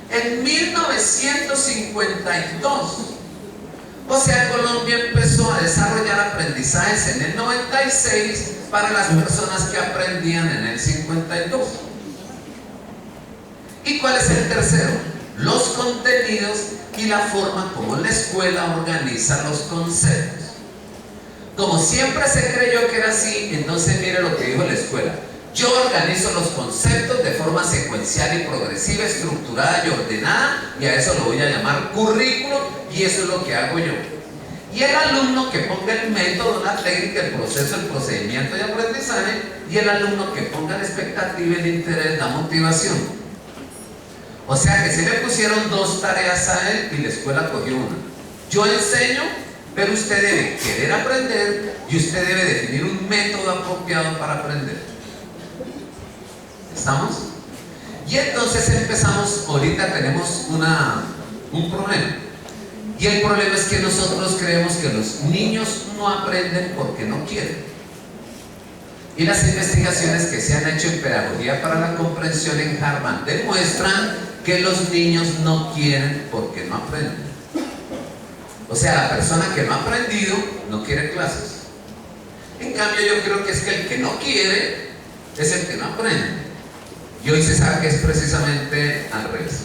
En 1952. O sea, Colombia empezó a desarrollar aprendizajes en el 96 para las personas que aprendían en el 52. ¿Y cuál es el tercero? Los contenidos y la forma como la escuela organiza los conceptos. Como siempre se creyó que era así, entonces mire lo que dijo la escuela: yo organizo los conceptos de forma secuencial y progresiva, estructurada y ordenada, y a eso lo voy a llamar currículo, y eso es lo que hago yo. Y el alumno que ponga el método, la técnica, el proceso, el procedimiento de aprendizaje, y el alumno que ponga la expectativa, el interés, la motivación. O sea que si le pusieron 2 tareas a él y la escuela cogió una. Yo enseño, pero usted debe querer aprender y usted debe definir un método apropiado para aprender. ¿Estamos? Y entonces empezamos, ahorita tenemos un problema. Y el problema es que nosotros creemos que los niños no aprenden porque no quieren. Y las investigaciones que se han hecho en pedagogía para la comprensión en Harvard demuestran que los niños no quieren porque no aprenden. O sea, la persona que no ha aprendido no quiere clases. En cambio, yo creo que es que el que no quiere es el que no aprende. Y hoy se sabe que es precisamente al revés.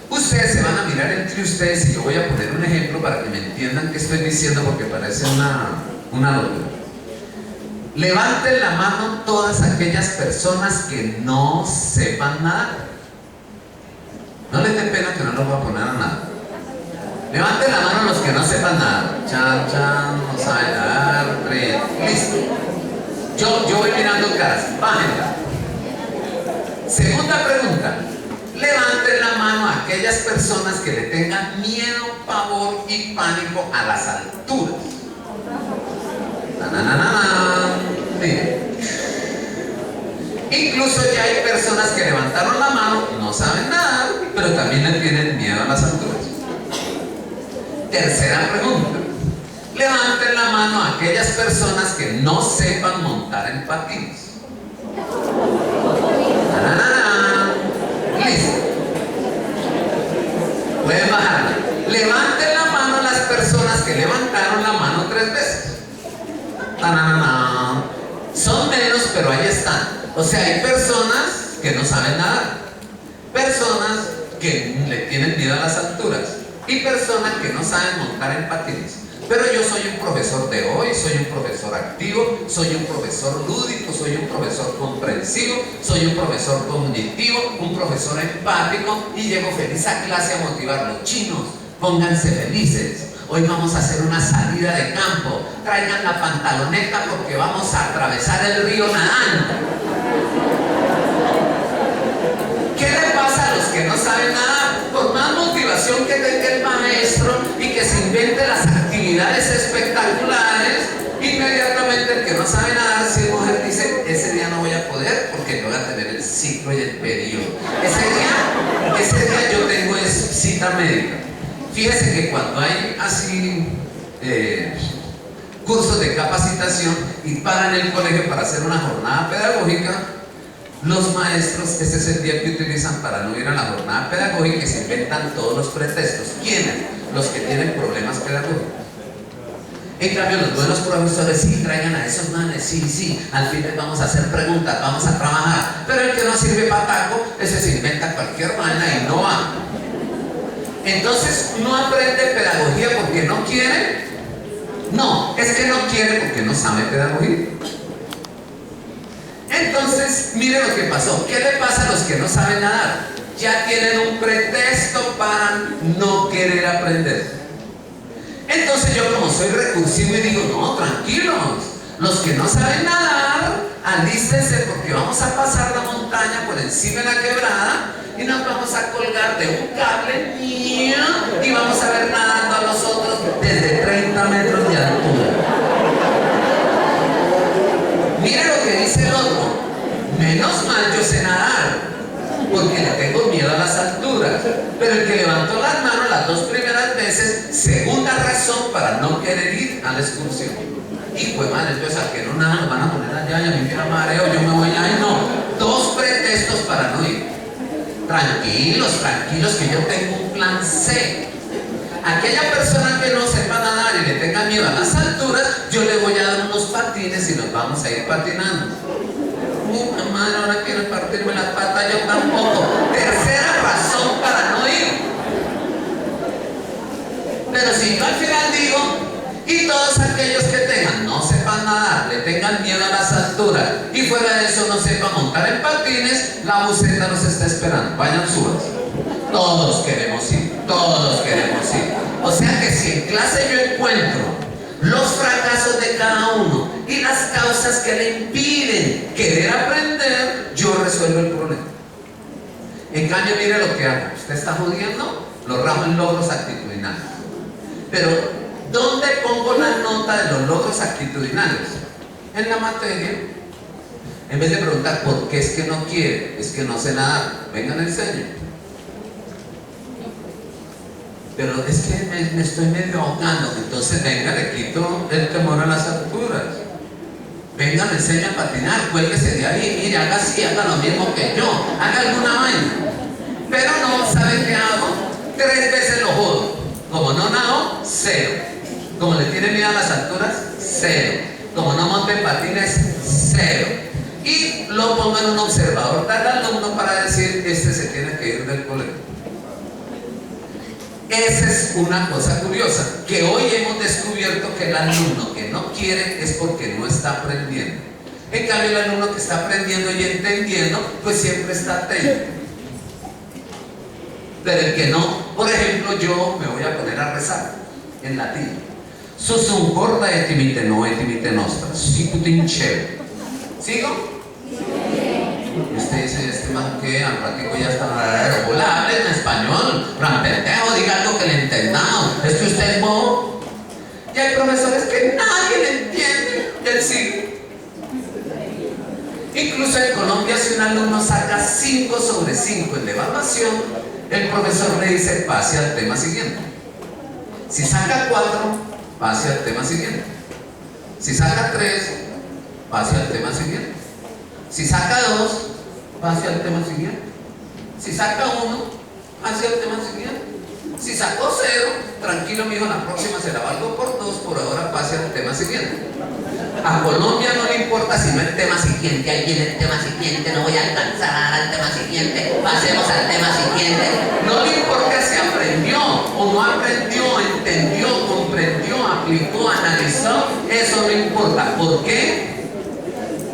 Ustedes se van a mirar entre ustedes y yo voy a poner un ejemplo para que me entiendan qué estoy diciendo, porque parece una locura. Levanten la mano todas aquellas personas que no sepan nada. No les dé pena que no los voy a poner a nada. Levanten la mano los que no sepan nada. Chan, no saben nada. Listo. Yo voy mirando caras. Bájenla. Segunda pregunta. Levanten la mano a aquellas personas que le tengan miedo, pavor y pánico a las alturas. Miren. Incluso ya hay personas que levantaron la mano, no saben nadar, pero también le tienen miedo a las alturas. Tercera pregunta. Levanten la mano a aquellas personas que no sepan montar en patines. Listo. Pueden bajarla. Levanten la mano a las personas que levantaron la mano 3 veces. Son menos, pero ahí están. O sea, hay personas que no saben nadar, personas que le tienen miedo a las alturas y personas que no saben montar en patines. Pero yo soy un profesor de hoy, soy un profesor activo, soy un profesor lúdico, soy un profesor comprensivo, soy un profesor cognitivo, un profesor empático, y llego feliz a clase a motivar a los chinos. Pónganse felices. Hoy vamos a hacer una salida de campo. Traigan la pantaloneta porque vamos a atravesar el río nadando. ¿Qué le pasa a los que no saben nadar? Por más motivación que tenga el maestro y que se invente las actividades espectaculares, inmediatamente el que no sabe nadar, si es mujer, dice: ese día no voy a poder porque no voy a tener el ciclo y el periodo. Ese día yo tengo cita médica. Fíjese que cuando hay así cursos de capacitación y paran el colegio para hacer una jornada pedagógica. Los maestros, ese es el día que utilizan para no ir a la jornada pedagógica y se inventan todos los pretextos. ¿Quiénes? Los que tienen problemas pedagógicos. En cambio, los buenos profesores sí traigan a esos manes, sí, al fin les vamos a hacer preguntas, vamos a trabajar. Pero el que no sirve para taco, ese se inventa cualquier vaina y no va. Entonces, no aprende pedagogía porque no quiere. No, es que no quiere porque no sabe pedagogía. Entonces, mire lo que pasó. ¿Qué le pasa a los que no saben nadar? Ya tienen un pretexto para no querer aprender. Entonces yo, como soy recursivo, y digo, no, tranquilos, los que no saben nadar, alístense porque vamos a pasar la montaña por encima de la quebrada y nos vamos a colgar de un cable y vamos a ver nadando a los otros desde 30 metros de altura. Mire lo que dice el otro: menos mal yo sé nadar, porque le tengo miedo a las alturas. Pero el que levantó las manos las 2 primeras veces, segunda razón para no querer ir a la excursión. Y pues madre, entonces al que no nada nos van a poner allá y a mí me da mareo, yo me voy allá y no. 2 pretextos para no ir. Tranquilos, que yo tengo un plan C. Aquella persona que no sepa nadar y le tenga miedo a las alturas, yo le voy a dar unos patines y nos vamos a ir patinando. Madre, ahora quiero partirme las patas, yo tampoco. Tercera razón para no ir. Pero si yo al final digo, y todos aquellos que no sepan nadar, le tengan miedo a las alturas y fuera de eso no sepan montar en patines, la buceta nos está esperando. Vayan, subas. Todos queremos ir, todos queremos ir. O sea que si en clase yo encuentro los fracasos de cada uno y las causas que le impiden querer aprender, yo resuelvo el problema. En cambio, mire lo que hago. Usted está jodiendo, lo ramo en logros actitudinales. Pero, ¿dónde pongo la nota de los logros actitudinales? En la materia. En vez de preguntar por qué es que no quiere, es que no sé nadar, vengan, enseño. Pero es que me estoy medio ahogando, entonces venga, le quito el temor a las alturas. Venga, me enseña a patinar, cuélguese de ahí, mire, haga así, haga lo mismo que yo, haga alguna vaina. Pero no, ¿sabe qué hago? 3 veces lo jodo. Como no nado, 0. Como le tiene miedo a las alturas, 0. Como no monte en patines, 0. Y lo pongo en un observador del alumno para decir, este se tiene que ir del colegio. Esa es una cosa curiosa, que hoy hemos descubierto que el alumno que no quiere es porque no está aprendiendo. En cambio, el alumno que está aprendiendo y entendiendo, pues siempre está atento. Pero el que no, por ejemplo, yo me voy a poner a rezar en latín. Susum corda et imite no et imite nostra, sicutin cero. ¿Sigo? Y usted dice, este man que al práctico ya está hola, hable en español, rampentejo, diga algo que le entendamos, es que usted es bobo. Y hay profesores que nadie le entiende, y él sigue. Incluso en Colombia, si un alumno saca 5 sobre 5 en la evaluación, el profesor le dice, pase al tema siguiente. Si saca 4, pase al tema siguiente. Si saca 3, pase al tema siguiente. Si saca 2, pase al tema siguiente. Si saca 1, pase al tema siguiente. Si sacó 0, tranquilo mijo, la próxima se la valgo por 2, por ahora pase al tema siguiente. A Colombia no le importa si no el tema siguiente, ahí viene el tema siguiente, no voy a alcanzar al tema siguiente, pasemos al tema siguiente. No le importa si aprendió o no aprendió, entendió, comprendió, aplicó, analizó, eso no importa. ¿Por qué?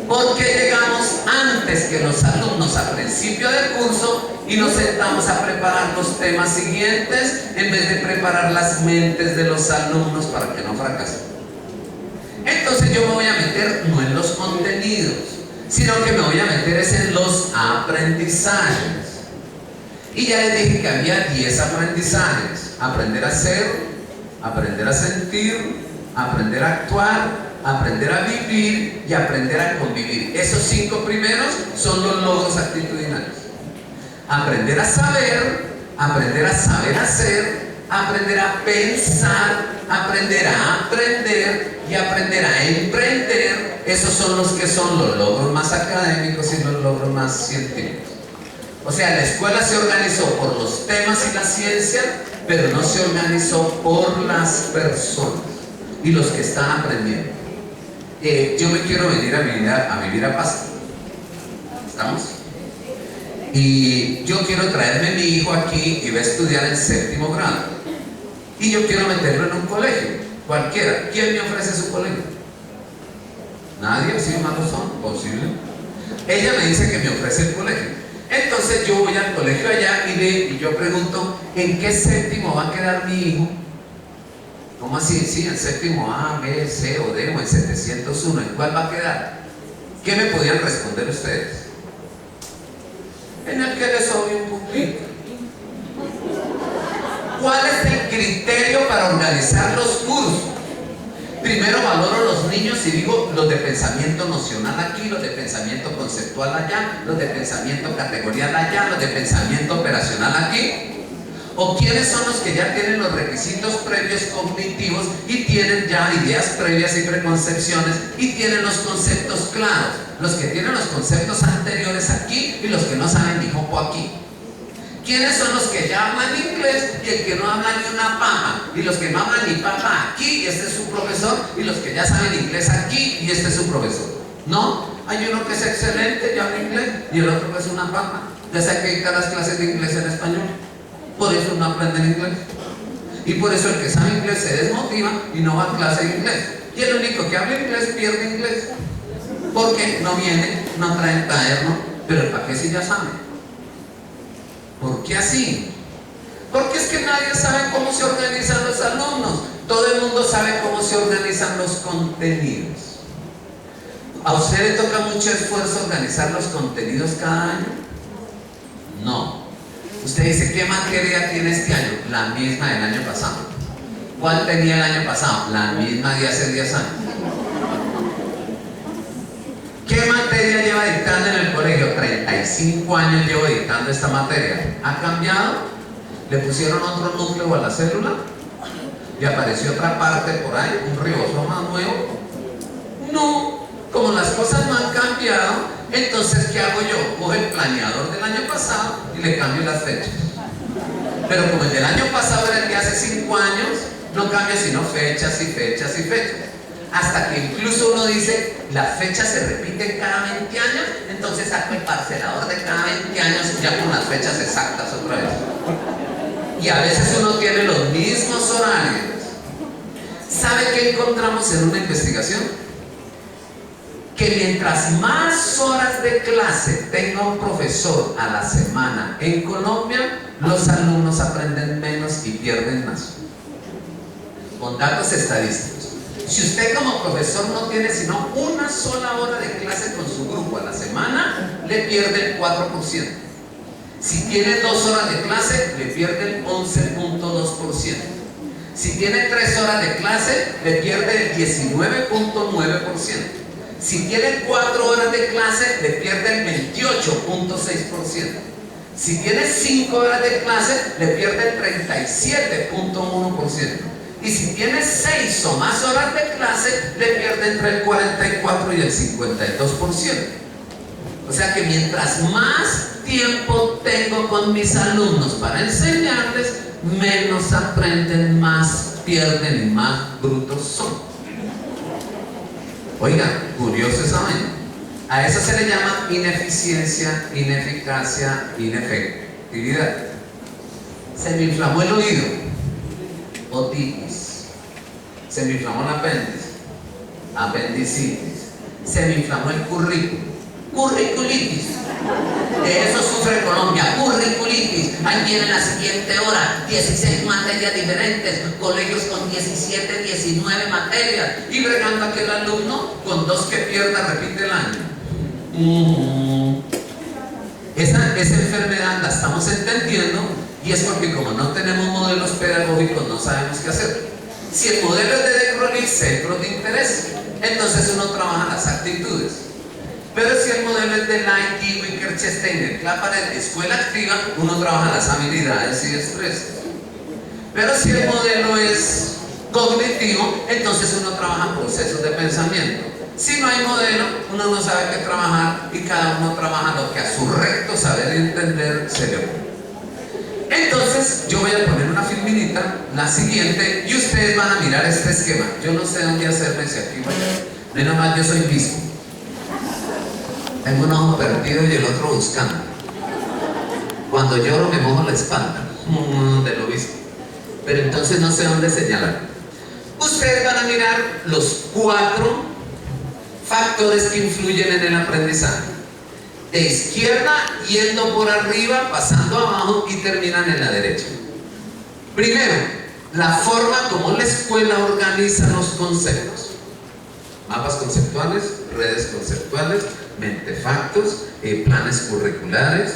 Porque llegamos antes que los alumnos al principio del curso y nos sentamos a preparar los temas siguientes en vez de preparar las mentes de los alumnos para que no fracasen. Entonces yo me voy a meter no en los contenidos, sino que me voy a meter es en los aprendizajes. Y ya les dije que había 10 aprendizajes: aprender a ser, aprender a sentir, aprender a actuar, aprender a vivir y aprender a convivir. Esos 5 primeros son los logros actitudinales. Aprender a saber hacer, aprender a pensar, aprender a aprender, y aprender a emprender. Esos son los que son los logros más académicos y los logros más científicos. O sea, la escuela se organizó por los temas y la ciencia, pero no se organizó por las personas y los que están aprendiendo. Yo me quiero venir a vivir a Pasto. ¿Estamos? Y yo quiero traerme a mi hijo aquí y va a estudiar en 7º grado. Y yo quiero meterlo en un colegio, cualquiera. ¿Quién me ofrece su colegio? Nadie, sí, malos son, posible. Ella me dice que me ofrece el colegio. Entonces yo voy al colegio allá y yo pregunto, ¿en qué 7º va a quedar mi hijo? ¿Cómo así? Sí, en 7º A, B, C o D o en 701. ¿En cuál va a quedar? ¿Qué me podían responder ustedes? En el que les sobre un puntito. ¿Cuál es el criterio para organizar los cursos? Primero valoro los niños y digo los de pensamiento nocional aquí, los de pensamiento conceptual allá, los de pensamiento categorial allá, los de pensamiento operacional aquí. ¿O quiénes son los que ya tienen los requisitos previos cognitivos y tienen ya ideas previas y preconcepciones y tienen los conceptos claros? Los que tienen los conceptos anteriores aquí y los que no saben ni jopo aquí. ¿Quiénes son los que ya hablan inglés y el que no habla ni una paja? Y los que no hablan ni paja aquí y este es su profesor, y los que ya saben inglés aquí y este es su profesor. ¿No? Hay uno que es excelente y habla inglés y el otro que es una paja. Ya sé que dicta las clases de inglés en español. Por eso no aprenden inglés. Y por eso el que sabe inglés se desmotiva y no va a clase de inglés. Y el único que habla inglés pierde inglés. Porque no viene, no trae el cuaderno, pero ¿para qué si ya sabe? ¿Por qué así? Porque es que nadie sabe cómo se organizan los alumnos. Todo el mundo sabe cómo se organizan los contenidos. ¿A usted le toca mucho esfuerzo organizar los contenidos cada año? No. Usted dice, ¿qué materia tiene este año? La misma del año pasado. ¿Cuál tenía el año pasado? La misma de hace 10 años. ¿Qué materia lleva dictando en el colegio? 35 años llevo dictando esta materia. ¿Ha cambiado? ¿Le pusieron otro núcleo a la célula? ¿Y apareció otra parte por ahí? ¿Un ribosoma nuevo? No. Como las cosas no han cambiado, entonces ¿qué hago yo? Cojo el planeador del año pasado y le cambio las fechas. Pero como el del año pasado era el de hace 5 años, no cambia sino fechas y fechas y fechas. Hasta que incluso uno dice, las fechas se repiten cada 20 años, entonces saco el parcelador de cada 20 años ya con las fechas exactas otra vez. Y a veces uno tiene los mismos horarios. ¿Sabe qué encontramos en una investigación? Que mientras más horas de clase tenga un profesor a la semana en Colombia, los alumnos aprenden menos y pierden más. Con datos estadísticos. Si usted como profesor no tiene sino una sola hora de clase con su grupo a la semana, le pierde el 4%. Si tiene 2 horas de clase, le pierde el 11.2%. Si tiene 3 horas de clase, le pierde el 19.9%. Si tiene 4 horas de clase, le pierde el 28.6%. Si tiene 5 horas de clase, le pierde el 37.1%. Y si tiene 6 o más horas de clase, le pierde entre el 44 y el 52%. O sea que mientras más tiempo tengo con mis alumnos para enseñarles, menos aprenden, más pierden y más brutos son. Oiga, curioso esa vaina. A eso se le llama ineficiencia, ineficacia, inefectividad. Se me inflamó el oído, otitis. Se me inflamó el apéndice, apendicitis. Se me inflamó el currículum, curriculitis. De eso sufre Colombia, curriculitis. Ahí viene la siguiente hora, 16 materias diferentes, colegios con 17, 19 materias, y bregando aquel alumno con 2 que pierda, repite el año. Esa enfermedad la estamos entendiendo, y es porque como no tenemos modelos pedagógicos no sabemos qué hacer. Si el modelo es de De Cronic, centros de interés, entonces uno trabaja las actitudes. Pero si el modelo es de Light, Wicker, Chesteiner, Claparel, escuela activa, uno trabaja las habilidades y destrezas. Pero si el modelo es cognitivo, entonces uno trabaja procesos de pensamiento. Si no hay modelo, uno no sabe qué trabajar y cada uno trabaja lo que a su recto saber y entender se le ocurre. Entonces yo voy a poner una filminita, la siguiente, y ustedes van a mirar este esquema. Yo no sé dónde hacerme si aquí, menos mal yo soy visco. Tengo un ojo perdido y el otro buscando. Cuando lloro me mojo la espalda de lo visco. Pero entonces no sé dónde señalar. Ustedes van a mirar los 4 factores que influyen en el aprendizaje. De izquierda yendo por arriba, pasando abajo y terminan en la derecha. Primero, la forma como la escuela organiza los conceptos. Mapas conceptuales, redes conceptuales, mentefactos, planes curriculares.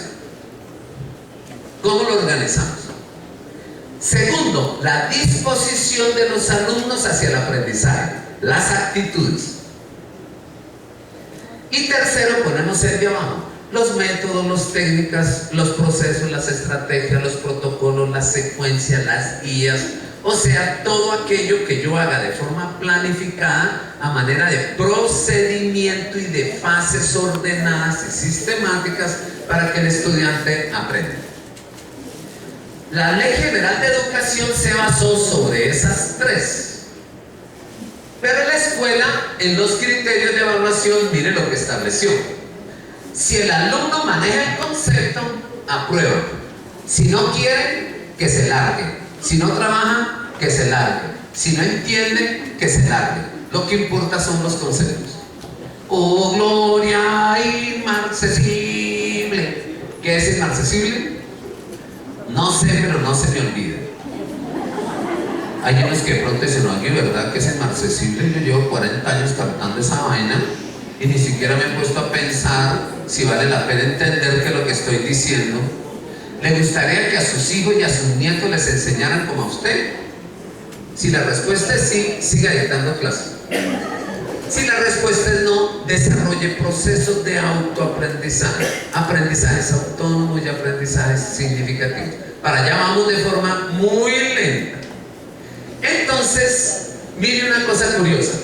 ¿Cómo lo organizamos? Segundo, la disposición de los alumnos hacia el aprendizaje, las actitudes. Y tercero, ponemos el de abajo, los métodos, las técnicas, los procesos, las estrategias, los protocolos, las secuencias, las guías, o sea, todo aquello que yo haga de forma planificada a manera de procedimiento y de fases ordenadas y sistemáticas para que el estudiante aprenda. La Ley General de Educación se basó sobre esas 3. Pero la escuela, en los criterios de evaluación, mire lo que estableció. Si el alumno maneja el concepto, aprueba. Si no quiere, que se largue. Si no trabaja, que se largue. Si no entiende, que se largue. Lo que importa son los conceptos. Oh, gloria inmarcesible. ¿Qué es inmarcesible? No sé, pero no se me olvida. Hay unos que de pronto dicen, oye, ¿verdad que es inmarcesible? Yo llevo 40 años cantando esa vaina y ni siquiera me he puesto a pensar si vale la pena entender que lo que estoy diciendo. ¿Le gustaría que a sus hijos y a sus nietos les enseñaran como a usted? Si la respuesta es sí, siga dictando clases. Si la respuesta es no, desarrolle procesos de autoaprendizaje, aprendizajes autónomos y aprendizajes significativos. Para allá vamos de forma muy lenta. Entonces, mire una cosa curiosa.